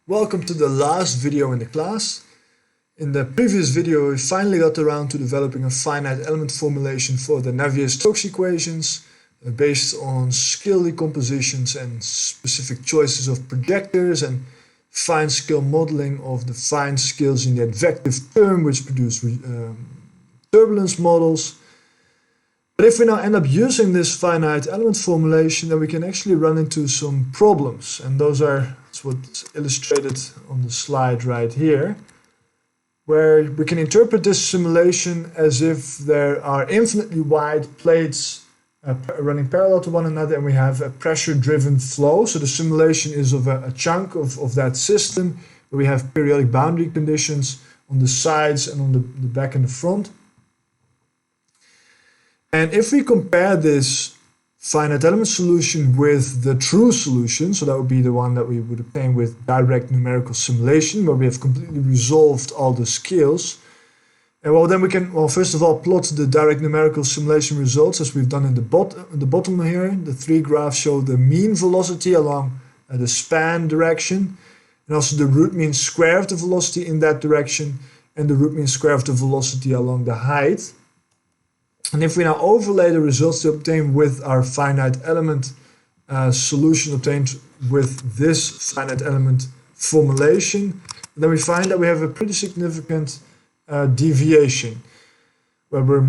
Welcome to the last video in the class. In the previous video, we finally got around to developing a finite element formulation for the Navier-Stokes equations based on scale decompositions and specific choices of projectors and fine scale modeling of the fine scales in the advective term, which produce turbulence models. But if we now end up using this finite element formulation, then we can actually run into some problems. And those are what's illustrated on the slide right here, where we can interpret this simulation as if there are infinitely wide plates running parallel to one another, and we have a pressure-driven flow. So the simulation is of a chunk of that system, where we have periodic boundary conditions on the sides and on the back and the front. And if we compare this finite element solution with the true solution, so that would be the one that we would obtain with direct numerical simulation, where we have completely resolved all the scales. And well, then we can, first of all, plot the direct numerical simulation results as we've done in the bottom here. The three graphs show the mean velocity along the span direction, and also the root mean square of the velocity in that direction, and the root mean square of the velocity along the height. And if we now overlay the results to obtain with our finite element solution obtained with this finite element formulation, then we find that we have a pretty significant deviation, where we're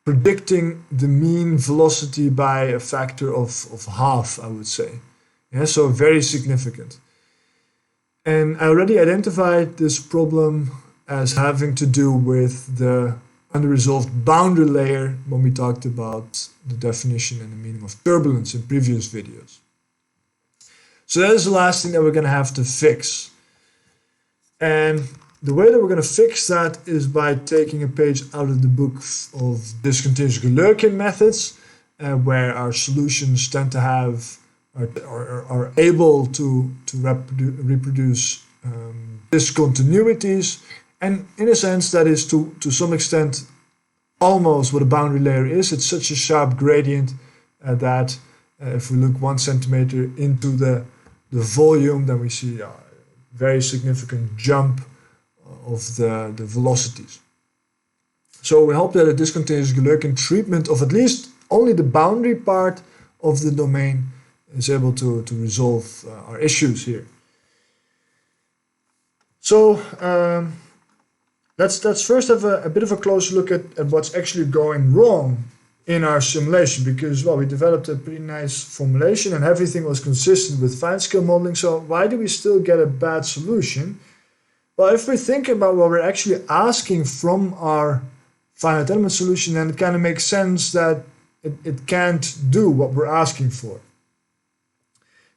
predicting the mean velocity by a factor of half, I would say. Yeah, so very significant. And I already identified this problem as having to do with the unresolved boundary layer when we talked about the definition and the meaning of turbulence in previous videos. So that is the last thing that we're going to have to fix. And the way that we're going to fix that is by taking a page out of the book of discontinuous Galerkin methods, where our solutions tend to have are able to reproduce discontinuities. And in a sense, that is to some extent almost what a boundary layer is. It's such a sharp gradient that if we look 1 centimeter into the volume, then we see a very significant jump of the velocities. So we hope that a discontinuous Galerkin treatment of at least only the boundary part of the domain is able to resolve our issues here. So let's first have a bit of a closer look at what's actually going wrong in our simulation, because, well, we developed a pretty nice formulation and everything was consistent with fine scale modeling. So why do we still get a bad solution? Well, if we think about what we're actually asking from our finite element solution, then it kind of makes sense that it can't do what we're asking for.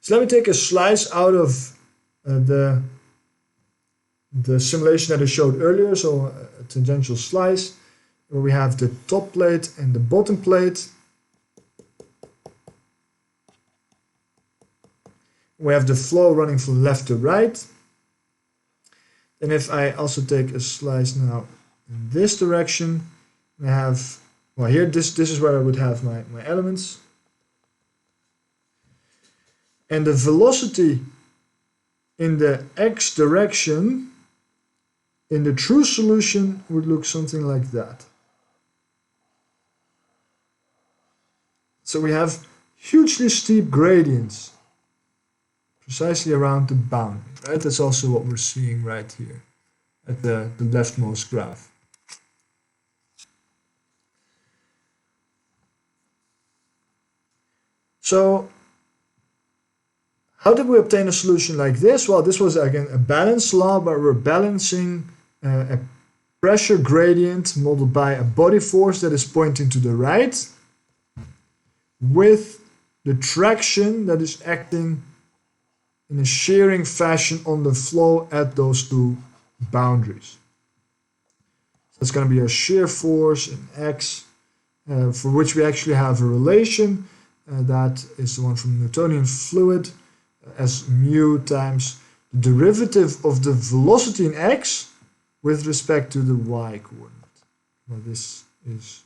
So let me take a slice out of the simulation that I showed earlier, so a tangential slice, where we have the top plate and the bottom plate. We have the flow running from left to right. And if I also take a slice now in this direction, I have, well, here, this is where I would have my elements. And the velocity in the x direction in the true solution would look something like that. So we have hugely steep gradients precisely around the boundary, right? That's also what we're seeing right here at the leftmost graph. So how did we obtain a solution like this? Well, this was again a balance law, where we're balancing a pressure gradient modeled by a body force that is pointing to the right with the traction that is acting in a shearing fashion on the flow at those two boundaries. So it's going to be a shear force in x, for which we actually have a relation that is the one from Newtonian fluid, as mu times the derivative of the velocity in x with respect to the y coordinate. Well, this is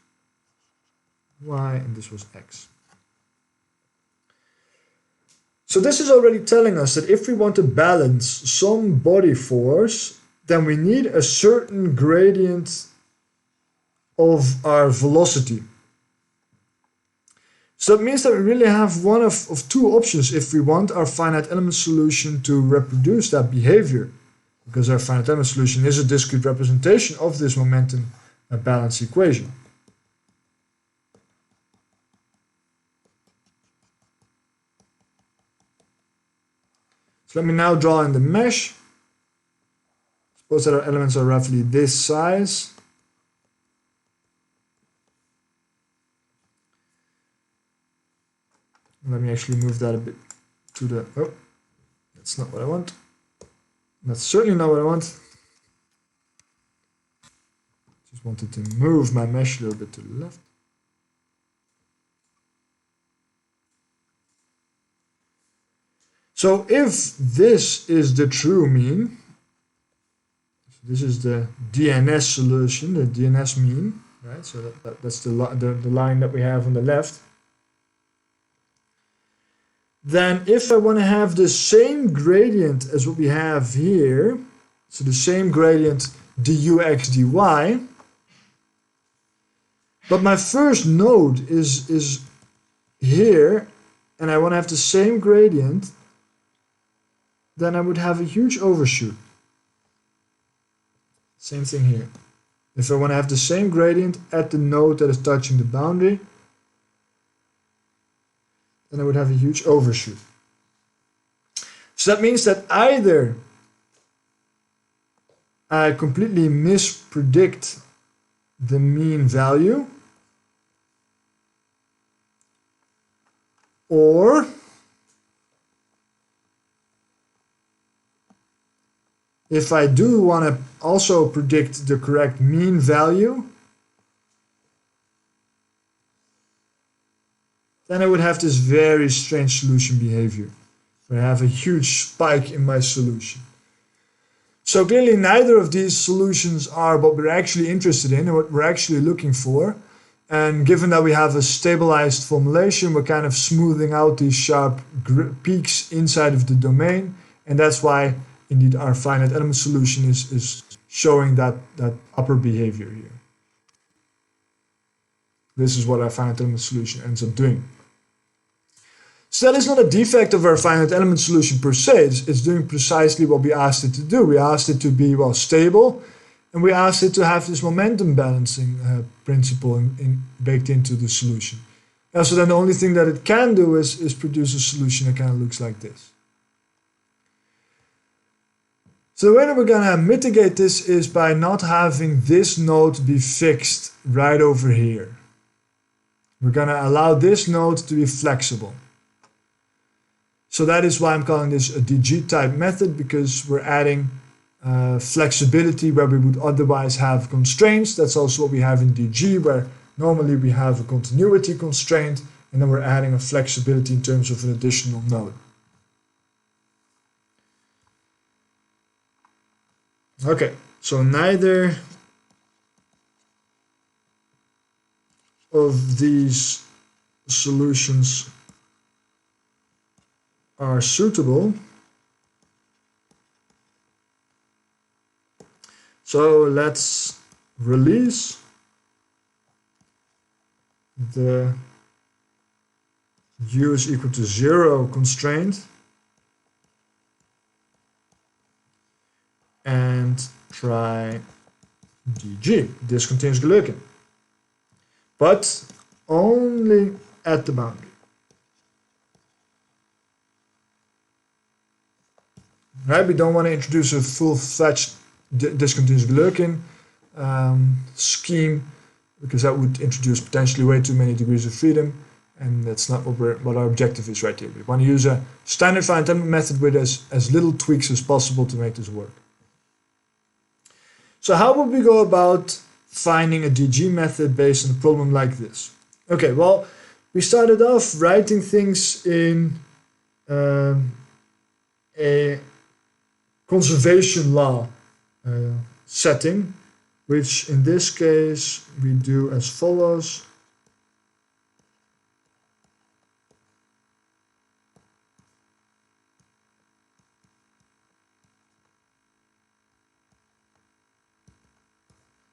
y and this was x. So this is already telling us that if we want to balance some body force, then we need a certain gradient of our velocity. So that means that we really have one of two options if we want our finite element solution to reproduce that behavior, because our finite element solution is a discrete representation of this momentum balance equation. So let me now draw in the mesh. Suppose that our elements are roughly this size. Let me actually move that a bit to the, oh, that's not what I want. That's certainly not what I want. Just wanted to move my mesh a little bit to the left. So if this is the true mean, so this is the DNS solution, the DNS mean, right? So that's the line that we have on the left. Then if I want to have the same gradient as what we have here, so the same gradient dux dy, but my first node is here, and I want to have the same gradient, then I would have a huge overshoot. Same thing here. If I want to have the same gradient at the node that is touching the boundary, then I would have a huge overshoot. So that means that either I completely mispredict the mean value, or if I do want to also predict the correct mean value, then I would have this very strange solution behavior, where I have a huge spike in my solution. So clearly neither of these solutions are what we're actually interested in and what we're actually looking for. And given that we have a stabilized formulation, we're kind of smoothing out these sharp peaks inside of the domain. And that's why indeed our finite element solution is showing that upper behavior here. This is what our finite element solution ends up doing. So that is not a defect of our finite element solution per se. It's doing precisely what we asked it to do. We asked it to be, well, stable, and we asked it to have this momentum balancing principle baked into the solution. And so then the only thing that it can do is produce a solution that kind of looks like this. So the way that we're going to mitigate this is by not having this node be fixed right over here. We're going to allow this node to be flexible. So that is why I'm calling this a DG type method, because we're adding flexibility where we would otherwise have constraints. That's also what we have in DG, where normally we have a continuity constraint, and then we're adding a flexibility in terms of an additional node. Okay, so neither of these solutions are suitable. So let's release the u is equal to 0 constraint and try DG, discontinuous gelöken, but only at the boundary. Right, we don't want to introduce a full-fledged discontinuous gelöken scheme, because that would introduce potentially way too many degrees of freedom, and that's not what our objective is right here. We want to use a standard finite element method with as little tweaks as possible to make this work. So how would we go about finding a DG method based on a problem like this? Okay, well, we started off writing things in a conservation law setting, which in this case we do as follows.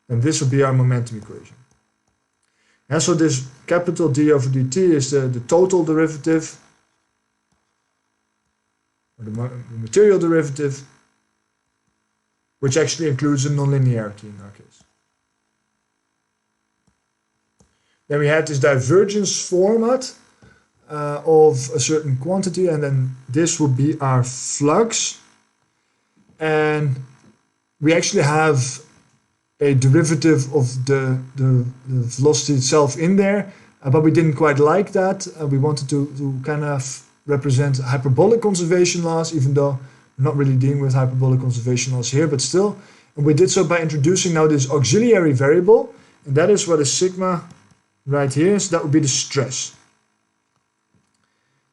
then this will be our momentum equation. And so this capital D over dt is the total derivative, or the material derivative, which actually includes a nonlinearity in our case. Then we had this divergence format of a certain quantity, and then this will be our flux. And we actually have a derivative of the velocity itself in there, but we didn't quite like that. We wanted to kind of represent hyperbolic conservation laws, even though we're not really dealing with hyperbolic conservation laws here, but still. And we did so by introducing now this auxiliary variable, and that is what is sigma right here, so that would be the stress.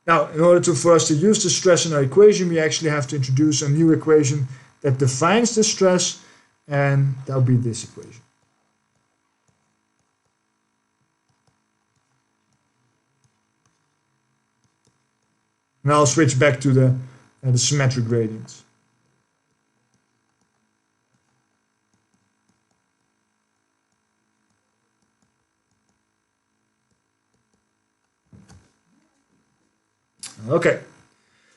Now, in order for us to use the stress in our equation, we actually have to introduce a new equation that defines the stress, and that will be this equation. Now I'll switch back to the symmetric gradients. Okay,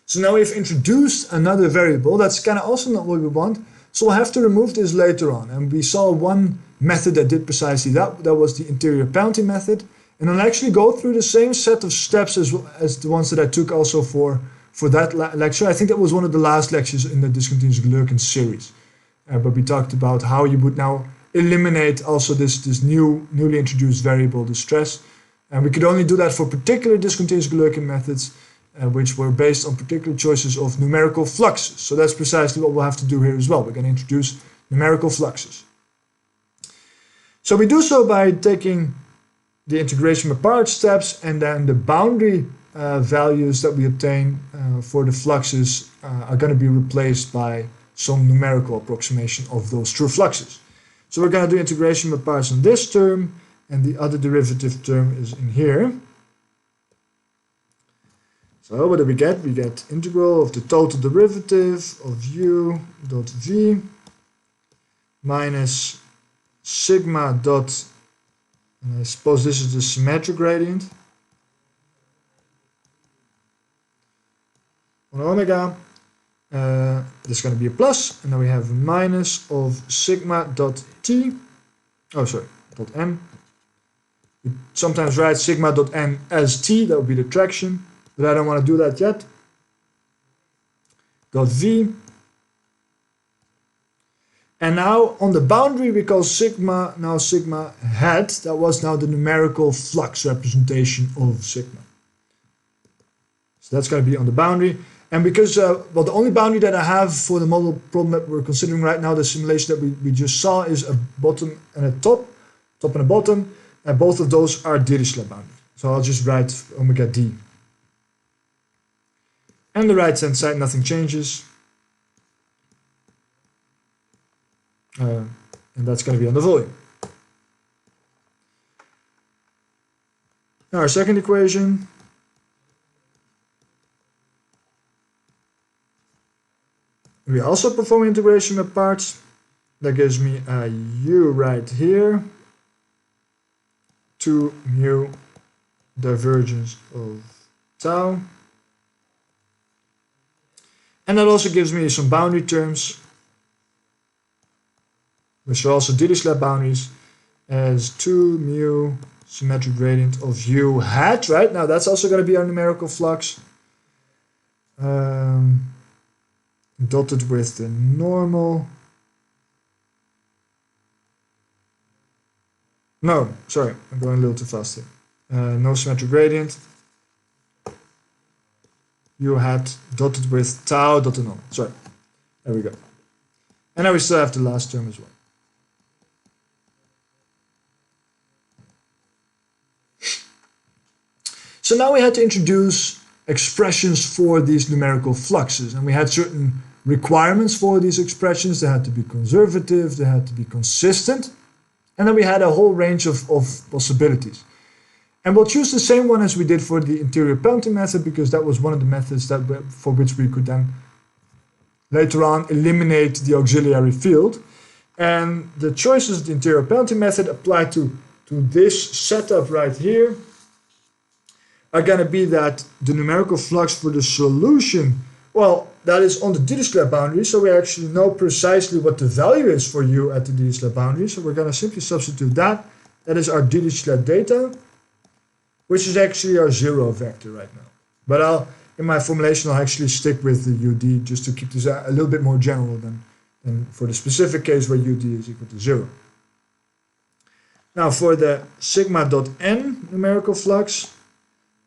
so now we've introduced another variable. That's kind of also not what we want. So we'll have to remove this later on. And we saw one method that did precisely that. That was the interior penalty method. And I'll actually go through the same set of steps as the ones that I took also for that lecture. I think that was one of the last lectures in the discontinuous Galerkin series. But we talked about how you would now eliminate also this newly introduced variable, the stress. And we could only do that for particular discontinuous Galerkin methods, which were based on particular choices of numerical fluxes. So that's precisely what we'll have to do here as well. We're going to introduce numerical fluxes. So we do so by taking the integration by part steps, and then the boundary values that we obtain for the fluxes are going to be replaced by some numerical approximation of those true fluxes. So we're going to do integration by parts on this term, and the other derivative term is in here. So what do we get? We get integral of the total derivative of u dot v minus sigma dot, and I suppose this is the symmetric gradient, on omega. This is going to be a plus, and then we have a minus of sigma dot t, dot n. We sometimes write sigma dot n as t, that would be the traction. But I don't want to do that yet. Dot v. And now on the boundary we call sigma now sigma hat. That was now the numerical flux representation of sigma. So that's going to be on the boundary. And because, well, the only boundary that I have for the model problem that we're considering right now, the simulation that we just saw, is a bottom and a top and a bottom. And both of those are Dirichlet boundaries. So I'll just write omega d. And the right hand side, nothing changes. And that's going to be on the volume. Now our second equation. We also perform integration by parts. That gives me a u right here. 2 mu divergence of tau. And that also gives me some boundary terms, which are also Dirichlet boundaries, as 2 mu symmetric gradient of u hat, right? Now that's also going to be our numerical flux, dotted with the normal. No, sorry, I'm going a little too fast here. No symmetric gradient. U hat dotted with tau dotted normal. Sorry, there we go. And now we still have the last term as well. So now we had to introduce expressions for these numerical fluxes, and we had certain requirements for these expressions. They had to be conservative, they had to be consistent, and then we had a whole range of possibilities. And we'll choose the same one as we did for the interior penalty method, because that was one of the methods for which we could then later on eliminate the auxiliary field. And the choices of the interior penalty method applied to this setup right here are going to be that the numerical flux for the solution, well, that is on the Dirichlet boundary, so we actually know precisely what the value is for u at the Dirichlet boundary. So we're going to simply substitute that. That is our Dirichlet data, which is actually our zero vector right now. But in my formulation, I'll actually stick with the UD just to keep this a little bit more general than for the specific case where UD is equal to 0. Now for the sigma.n numerical flux,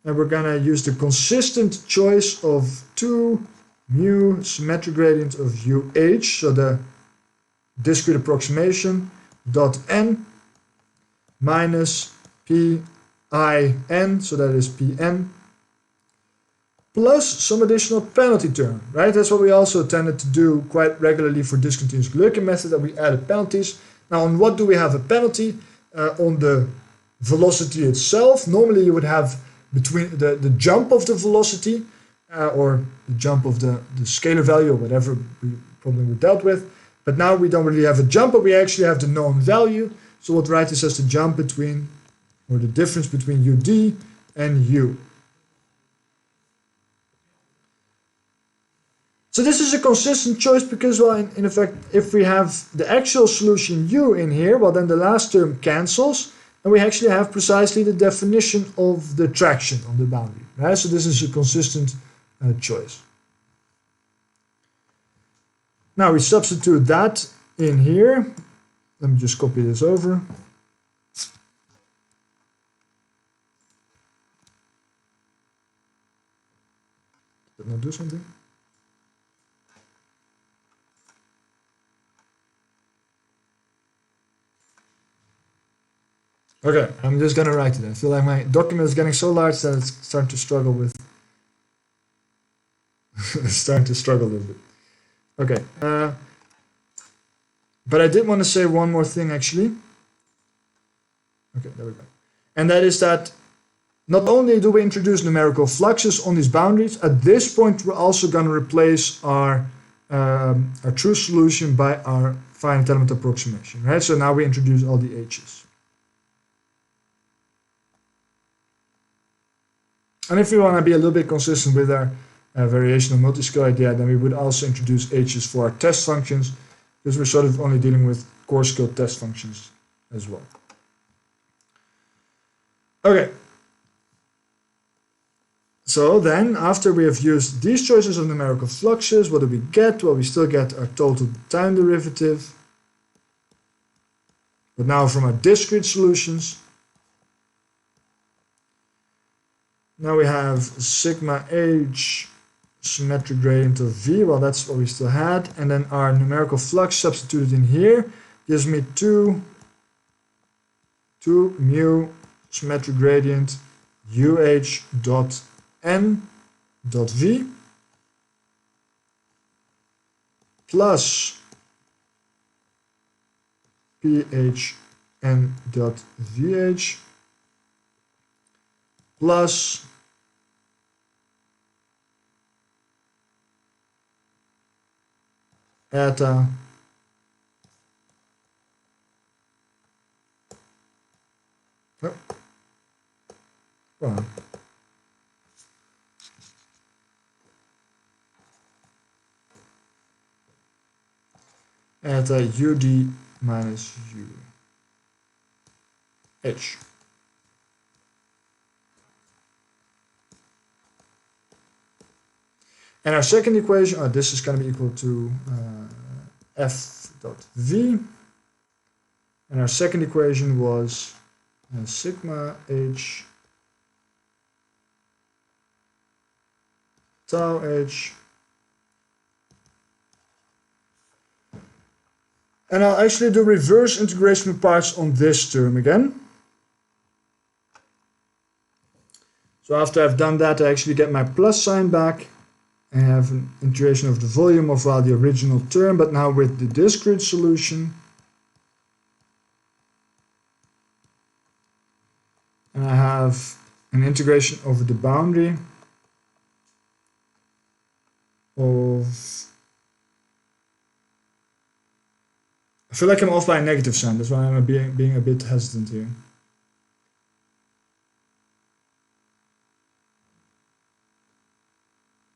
and we're going to use the consistent choice of 2 mu symmetric gradient of UH, so the discrete approximation dot n minus PIN, so that is Pn, plus some additional penalty term, right? That's what we also tended to do quite regularly for discontinuous Gluckin method, that we added penalties. Now on what do we have a penalty? On the velocity itself. Normally you would have between the jump of the velocity or the jump of the scalar value or whatever problem we dealt with. But now we don't really have a jump, but we actually have the known value. So we'll write this as the jump between, or the difference between UD and U. So this is a consistent choice because, well, in effect, if we have the actual solution U in here, well, then the last term cancels, and we actually have precisely the definition of the traction on the boundary, right? So this is a consistent choice. Now we substitute that in here. Let me just copy this over. Did that not do something? Okay, I'm just gonna write it. I feel like my document is getting so large that it's starting to struggle with. It's starting to struggle a little bit. Okay, but I did want to say one more thing actually. Okay, there we go. And that is that not only do we introduce numerical fluxes on these boundaries, at this point we're also going to replace our true solution by our finite element approximation, right? So now we introduce all the h's. And if we want to be a little bit consistent with our variational multiscale idea, then we would also introduce h's for our test functions, because we're sort of only dealing with coarse scale test functions as well. Okay. So then, after we have used these choices of numerical fluxes, what do we get? Well, we still get our total time derivative, but now from our discrete solutions. Now we have sigma h symmetric gradient of v, well that's what we still had, and then our numerical flux substituted in here gives me 2 mu symmetric gradient dot n dot v plus phn dot vh plus eta eta ud minus h. And our second equation, this is going to be equal to f dot v. And our second equation was sigma h tau h. And I'll actually do reverse integration of parts on this term again. So after I've done that, I actually get my plus sign back. I have an integration of the volume of the original term, but now with the discrete solution. And I have an integration over the boundary of I feel like I'm off by a negative sign, that's why I'm being a bit hesitant here.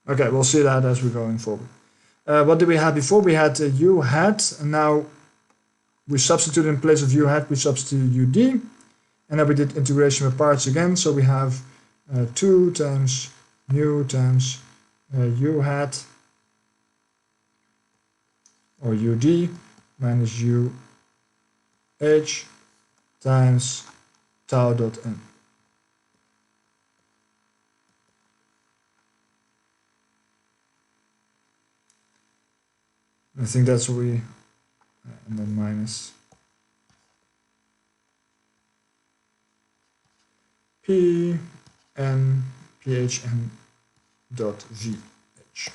Okay, we'll see that as we're going forward. What did we have before? We had u hat, and now we substitute in place of u hat, we substitute ud, and then we did integration with parts again, so we have 2 times mu times u hat, or ud, minus u h times tau dot n. I think that's what we, and then minus p n phn dot vh.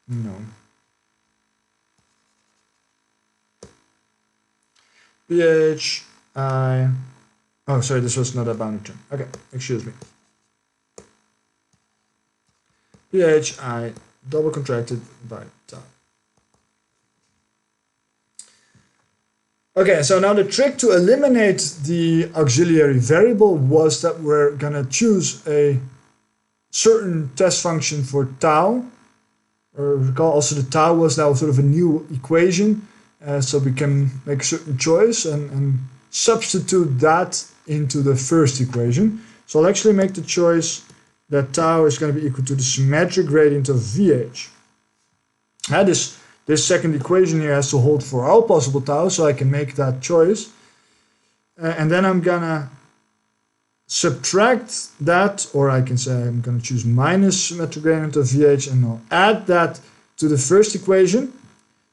No. ph I, oh sorry, this was not a boundary term. Okay, excuse me. ph I double contracted by tau. Okay, so now the trick to eliminate the auxiliary variable was that we're gonna choose a certain test function for tau. Or recall also the tau was now sort of a new equation, so we can make a certain choice and substitute that into the first equation. So I'll actually make the choice that tau is going to be equal to the symmetric gradient of VH. This second equation here has to hold for all possible tau, so I can make that choice. And then I'm gonna subtract that, or I can say I'm gonna choose minus symmetric gradient of VH, and I'll add that to the first equation.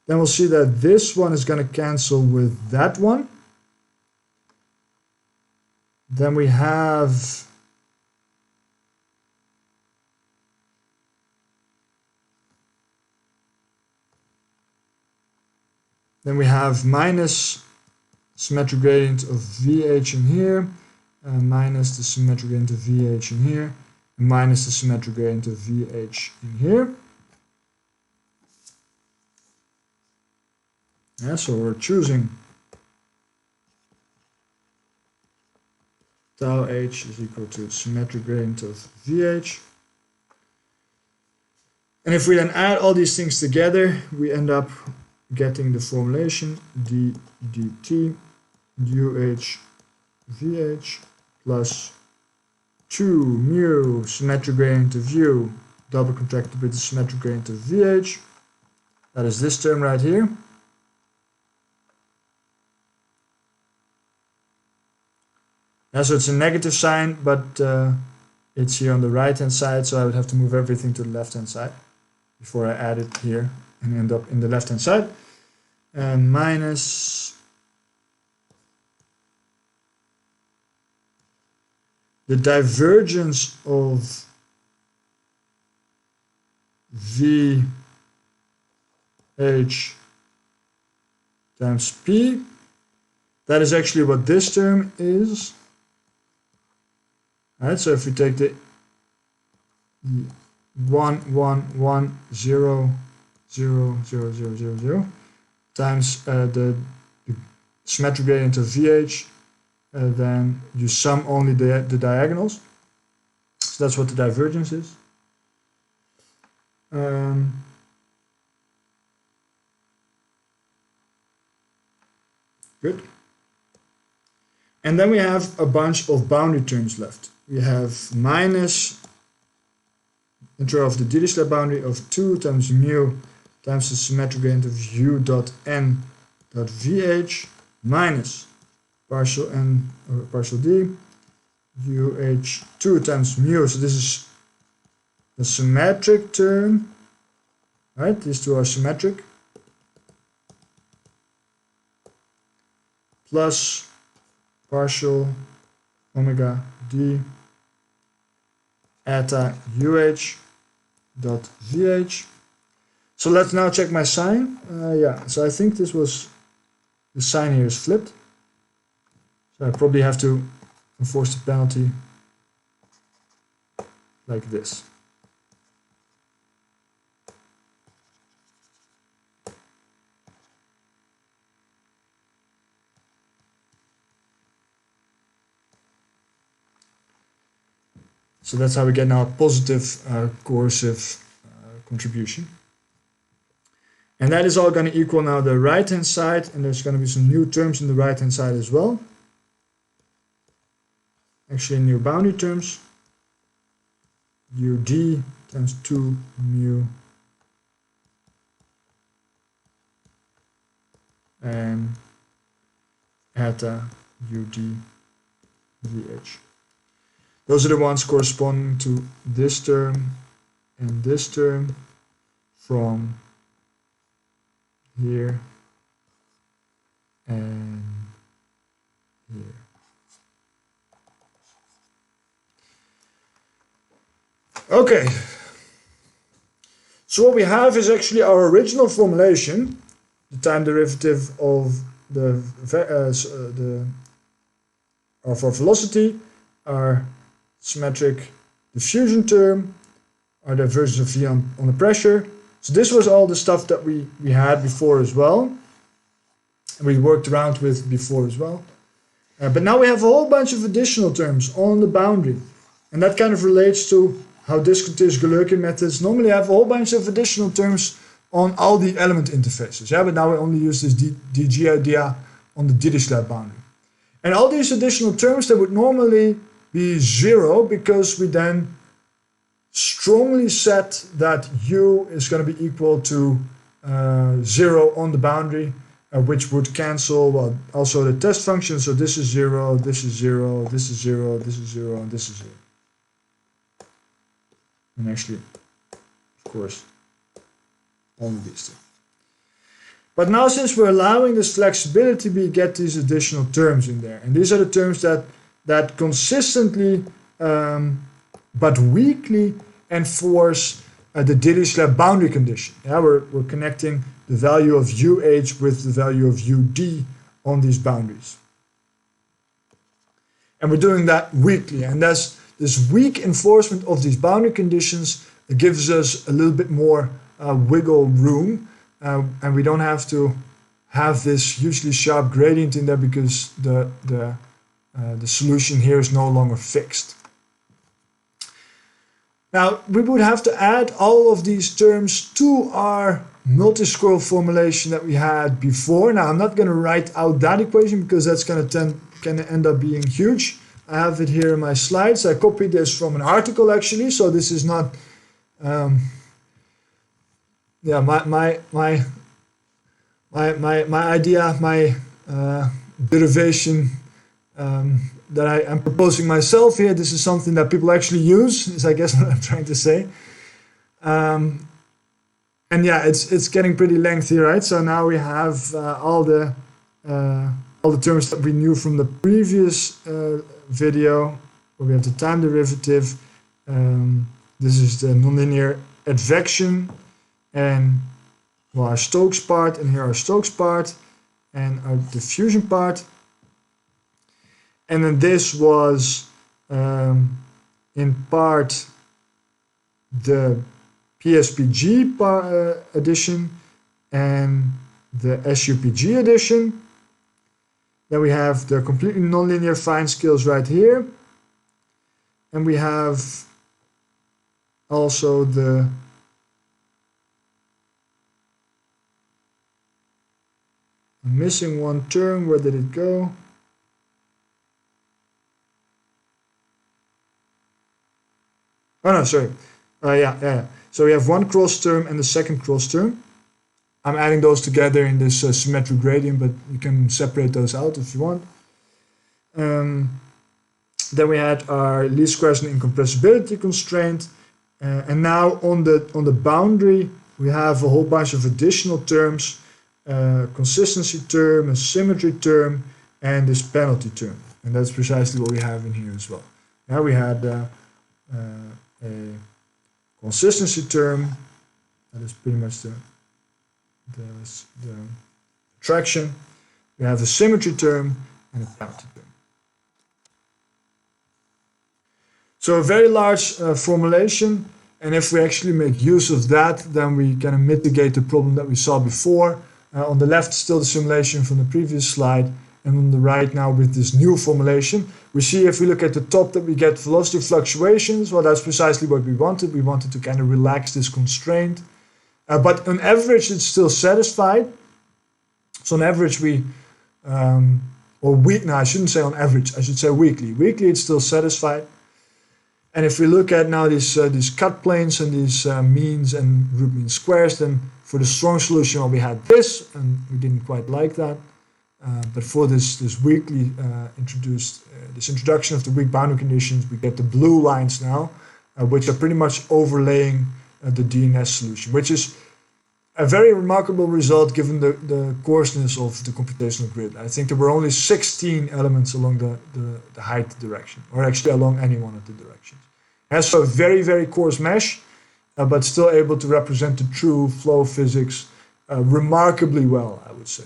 Then we'll see that this one is gonna cancel with that one. Then we have minus symmetric gradient of VH in here, minus the symmetric gradient of VH in here, and minus the symmetric gradient of VH in here. Yeah, so we're choosing tau h is equal to symmetric gradient of VH. And if we then add all these things together, we end up getting the formulation d dt uh VH plus 2 mu symmetric gradient of u double contracted with the symmetric gradient of VH. That is this term right here. Yeah, so it's a negative sign, but it's here on the right hand side, so I would have to move everything to the left hand side before I add it here and end up in the left hand side. And minus the divergence of VH times P. That is actually what this term is. Alright, so if we take the 1, 1, 1, 0, 0, 0, 0, 0, 0 times the symmetric gradient of VH, then you sum only the diagonals. So that's what the divergence is. Good. And then we have a bunch of boundary terms left. We have minus integral of the Dirichlet boundary of 2 times mu times the symmetric gradient of u dot n dot vh minus partial n or partial d uh2 times mu. So this is the symmetric term, right? These two are symmetric, plus partial omega d eta uh dot vh. So let's now check my sign. Yeah, so I think this was, the sign here is flipped. So I probably have to enforce the penalty like this. So that's how we get now a positive coercive contribution. And that is all going to equal now the right-hand side, and there's going to be some new terms in the right-hand side as well. Actually, new boundary terms. ud times 2 mu and eta ud dh. Those are the ones corresponding to this term and this term from here and here. Okay, so what we have is actually our original formulation, the time derivative of of our velocity, our symmetric diffusion term, our divergence of V on the pressure. So this was all the stuff that we had before as well, and we worked around with before as well. But now we have a whole bunch of additional terms on the boundary, and that kind of relates to how discontinuous Galerkin methods normally have a whole bunch of additional terms on all the element interfaces. Yeah, but now we only use this DG idea on the Dirichlet boundary. And all these additional terms, that would normally be 0, because we then strongly set that u is going to be equal to 0 on the boundary, which would cancel also the test function. So this is 0, this is 0, this is 0, this is 0, and this is 0. And actually, of course, only these two. But now, since we're allowing this flexibility, we get these additional terms in there. And these are the terms that consistently but weakly enforce the Dirichlet boundary condition. Yeah, we're connecting the value of UH with the value of UD on these boundaries. And we're doing that weakly. And that's this weak enforcement of these boundary conditions. It gives us a little bit more wiggle room. And we don't have to have this hugely sharp gradient in there, because the solution here is no longer fixed. Now, we would have to add all of these terms to our multi-squirrel formulation that we had before. Now, I'm not going to write out that equation, because that's going to end up being huge. I have it here in my slides. I copied this from an article, actually, so this is not... yeah, my idea, my derivation that I am proposing myself here. This is something that people actually use, is I guess what I'm trying to say. And yeah, it's getting pretty lengthy, right? So now we have all the terms that we knew from the previous video, where we have the time derivative. This is the nonlinear advection, and well, our Stokes part, and here our Stokes part, and our diffusion part. And then this was in part the PSPG addition and the SUPG addition. Then we have the completely nonlinear fine scales right here. And we have also the I'm missing one term. Where did it go? Oh no, sorry. Yeah. So we have one cross term and the second cross term. I'm adding those together in this symmetric gradient, but you can separate those out if you want. Then we had our least squares and incompressibility constraint, and now on the boundary we have a whole bunch of additional terms. Consistency term, a symmetry term, and this penalty term, and that's precisely what we have in here as well. Now we had a consistency term, that is pretty much the attraction. We have a symmetry term and a penalty term. So a very large formulation, and if we actually make use of that, then we kind of mitigate the problem that we saw before. On the left, still the simulation from the previous slide, and on the right now with this new formulation. We see if we look at the top that we get velocity fluctuations. Well, that's precisely what we wanted. We wanted to kind of relax this constraint. But on average, it's still satisfied. So on average, no, I shouldn't say on average, I should say weekly. Weekly, it's still satisfied. And if we look at now these cut planes and these means and root mean squares, then for the strong solution, well, we had this, and we didn't quite like that. But for this weekly this introduction of the weak boundary conditions, we get the blue lines now, which are pretty much overlaying the DNS solution, which is a very remarkable result given the coarseness of the computational grid. I think there were only 16 elements along the height direction, or actually along any one of the directions. And so a very, very coarse mesh, but still able to represent the true flow physics remarkably well, I would say.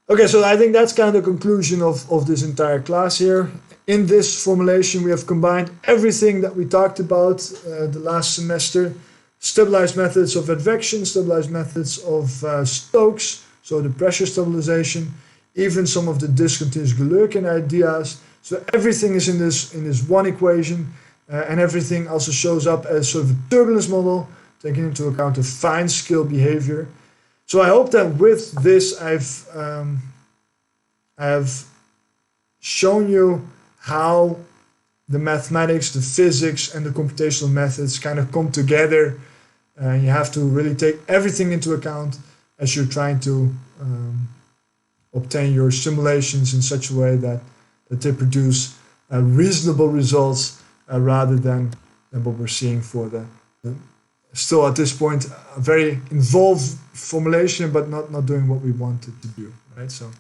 Okay, so I think that's kind of the conclusion of this entire class here. In this formulation, we have combined everything that we talked about the last semester. Stabilized methods of advection, stabilized methods of Stokes, so the pressure stabilization, even some of the discontinuous Galerkin ideas. So everything is in this one equation, and everything also shows up as sort of a turbulence model, taking into account the fine scale behavior. So I hope that with this I've shown you how the mathematics, the physics, and the computational methods kind of come together. And you have to really take everything into account as you're trying to obtain your simulations in such a way that they produce reasonable results rather than what we're seeing for the still at this point a very involved formulation, but not doing what we wanted to do, right? So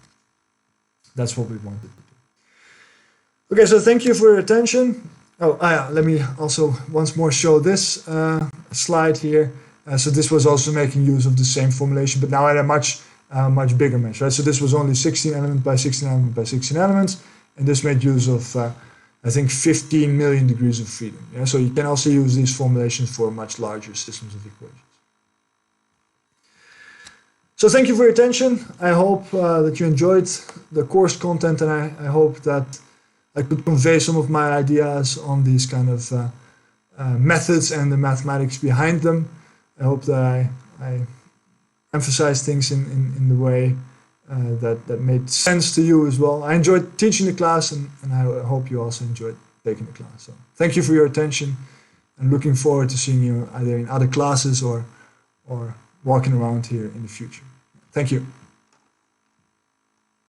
that's what we wanted to do. Okay, so thank you for your attention. Let me also once more show this slide here. So this was also making use of the same formulation, but now at a much bigger mesh, right? So this was only 16 element by 16 element by 16 elements, and this made use of I think 15 million degrees of freedom. Yeah? So you can also use these formulations for much larger systems of equations. So thank you for your attention. I hope that you enjoyed the course content, and I hope that I could convey some of my ideas on these kind of methods and the mathematics behind them. I hope that I emphasize things in the way that made sense to you as well. I enjoyed teaching the class, and I hope you also enjoyed taking the class. So thank you for your attention, and looking forward to seeing you either in other classes or walking around here in the future. Thank you.